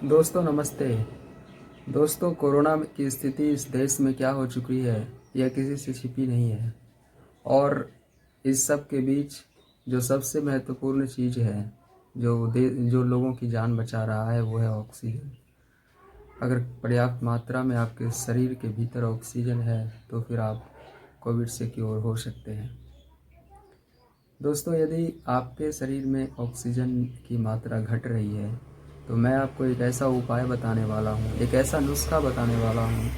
दोस्तों नमस्ते। दोस्तों कोरोना की स्थिति इस देश में क्या हो चुकी है यह किसी से छिपी नहीं है। और इस सब के बीच जो सबसे महत्वपूर्ण चीज़ है जो लोगों की जान बचा रहा है वो है ऑक्सीजन। अगर पर्याप्त मात्रा में आपके शरीर के भीतर ऑक्सीजन है तो फिर आप कोविड से क्योर हो सकते हैं। दोस्तों यदि आपके शरीर में ऑक्सीजन की मात्रा घट रही है तो मैं आपको एक ऐसा उपाय बताने वाला हूँ, एक ऐसा नुस्खा बताने वाला हूँ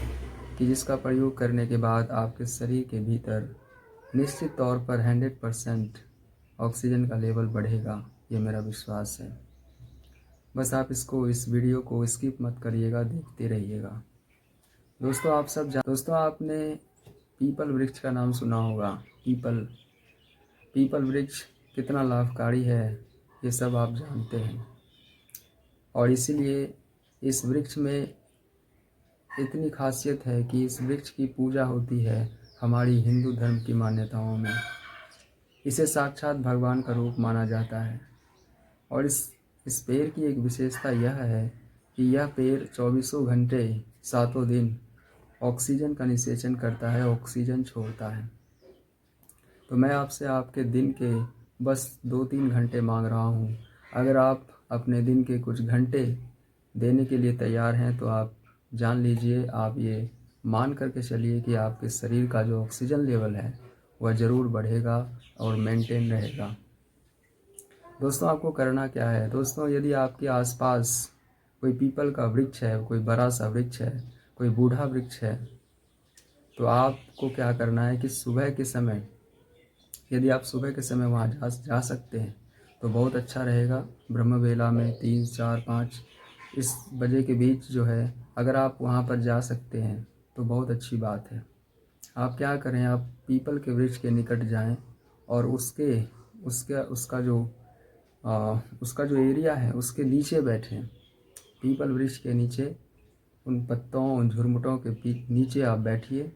कि जिसका प्रयोग करने के बाद आपके शरीर के भीतर निश्चित तौर पर 100% ऑक्सीजन का लेवल बढ़ेगा। ये मेरा विश्वास है। बस आप इस वीडियो को स्किप मत करिएगा, देखते रहिएगा। दोस्तों आपने पीपल वृक्ष का नाम सुना होगा। पीपल वृक्ष कितना लाभकारी है ये सब आप जानते हैं। और इसीलिए इस वृक्ष में इतनी खासियत है कि इस वृक्ष की पूजा होती है हमारी हिंदू धर्म की मान्यताओं में। इसे साक्षात भगवान का रूप माना जाता है। और इस पेड़ की एक विशेषता यह है कि यह पेड़ 24 घंटे 7 दिन ऑक्सीजन का निषेचन करता है, ऑक्सीजन छोड़ता है। तो मैं आपसे आपके दिन के बस 2-3 घंटे मांग रहा हूँ। अगर आप अपने दिन के कुछ घंटे देने के लिए तैयार हैं तो आप जान लीजिए, आप ये मान करके चलिए कि आपके शरीर का जो ऑक्सीजन लेवल है वह ज़रूर बढ़ेगा और मेंटेन रहेगा। दोस्तों आपको करना क्या है। दोस्तों यदि आपके आसपास कोई पीपल का वृक्ष है, कोई बड़ा सा वृक्ष है, कोई बूढ़ा वृक्ष है, तो आपको क्या करना है कि सुबह के समय, यदि आप सुबह के समय वहाँ जा सकते हैं तो बहुत अच्छा रहेगा। ब्रह्म बेला में 3, 4, 5 इस बजे के बीच जो है, अगर आप वहाँ पर जा सकते हैं तो बहुत अच्छी बात है। आप क्या करें, आप पीपल के वृक्ष के निकट जाएं और उसका जो एरिया है उसके नीचे बैठें। पीपल वृक्ष के नीचे उन पत्तों, उन झुरमुटों के नीचे आप बैठिए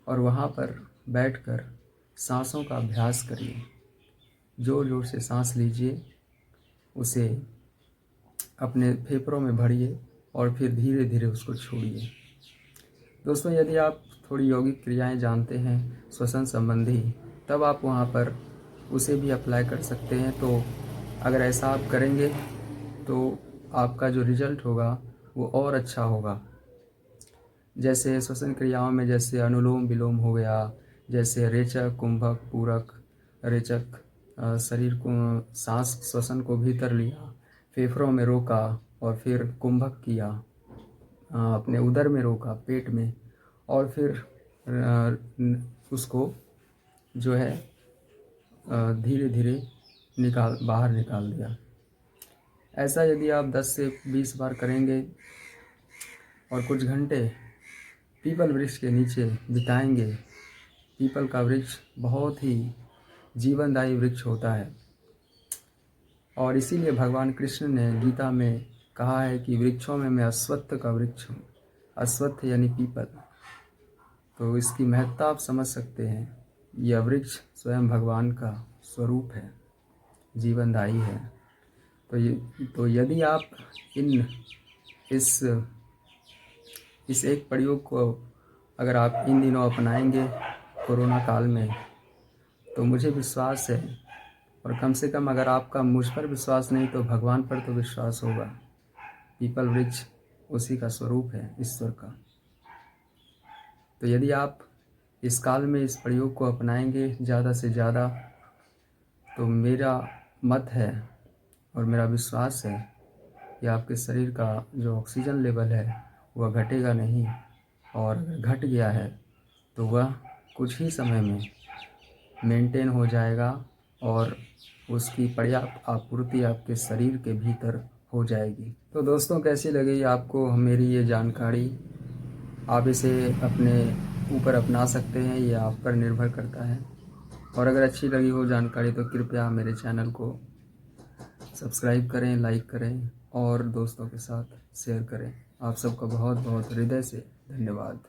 और वहाँ पर बैठकर सांसों का अभ्यास करिए। जोर जोर से सांस लीजिए, उसे अपने फेफड़ों में भरिए और फिर धीरे धीरे उसको छोड़िए। दोस्तों यदि आप थोड़ी यौगिक क्रियाएं जानते हैं श्वसन संबंधी, तब आप वहाँ पर उसे भी अप्लाई कर सकते हैं। तो अगर ऐसा आप करेंगे तो आपका जो रिजल्ट होगा वो और अच्छा होगा। जैसे श्वसन क्रियाओं में जैसे अनुलोम विलोम हो गया, जैसे रेचक, कुंभक, पूरक। रेचक शरीर को सांस श्वसन को भीतर लिया, फेफड़ों में रोका और फिर कुंभक किया, अपने उदर में रोका, पेट में, और फिर उसको जो है धीरे धीरे बाहर निकाल दिया। ऐसा यदि आप 10 से 20 बार करेंगे और कुछ घंटे पीपल वृक्ष के नीचे बिताएंगे। पीपल का वृक्ष बहुत ही जीवनदायी वृक्ष होता है और इसीलिए भगवान कृष्ण ने गीता में कहा है कि वृक्षों में मैं अश्वत्थ का वृक्ष हूँ। अश्वत्थ यानी पीपल। तो इसकी महत्ता आप समझ सकते हैं। यह वृक्ष स्वयं भगवान का स्वरूप है, जीवनदायी है। तो यदि आप इस एक प्रयोग को अगर आप इन दिनों अपनाएंगे कोरोना काल में, तो मुझे विश्वास है, और कम से कम अगर आपका मुझ पर विश्वास नहीं तो भगवान पर तो विश्वास होगा। पीपल वृक्ष उसी का स्वरूप है, ईश्वर का। तो यदि आप इस काल में इस प्रयोग को अपनाएंगे ज़्यादा से ज़्यादा, तो मेरा मत है और मेरा विश्वास है कि आपके शरीर का जो ऑक्सीजन लेवल है वह घटेगा नहीं, और अगर घट गया है तो वह कुछ ही समय में मेंटेन हो जाएगा और उसकी पर्याप्त आपूर्ति आपके शरीर के भीतर हो जाएगी। तो दोस्तों कैसी लगी आपको मेरी ये जानकारी। आप इसे अपने ऊपर अपना सकते हैं, ये आप पर निर्भर करता है। और अगर अच्छी लगी हो जानकारी तो कृपया मेरे चैनल को सब्सक्राइब करें, लाइक करें और दोस्तों के साथ शेयर करें। आप सबका बहुत बहुत हृदय से धन्यवाद।